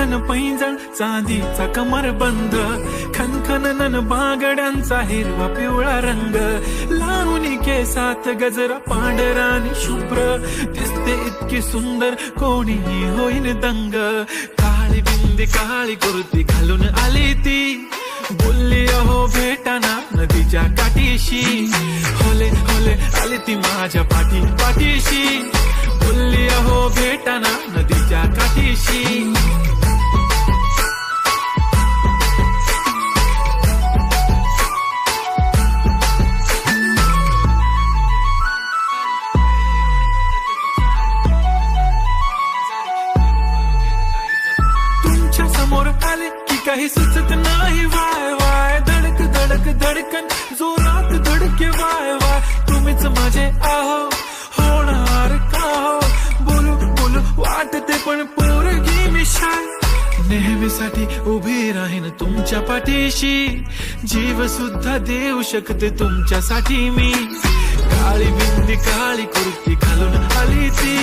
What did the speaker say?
सोन्यान पैंजण चांदीचा कमरबंद, खनखनन बागड्यांचा हिरवा पिवळा रंग, लावणी केसात गजरा पांढरा आणि शुभ्र, दिसते इतकी सुंदर कोणीही होईन दंग. काळी बिंदी काळी कुर्ती घालून आली ती, बोलली अहो भेटाना नदीच्या काठीशी, होले होले आली ती माझ्या पाठीशी, बोलली अहो भेटाना नदीच्या काठीशी. तुमच्या समोर आले की काही सुचत नाही, वाय वाय धडक धडक धडकन जोरात धडके, वाय वाय तुम्हीच माझे आहो, होणार का हो, बोलू बोलू वाटते पण पोरगी मी शाय, नेहमीसाठी उभी राहीन तुमच्या पाठीशी, जीव सुद्धा देऊ शकते तुमच्यासाठी मी. काळी बिंदी काळी कुर्ती घालून आली ती,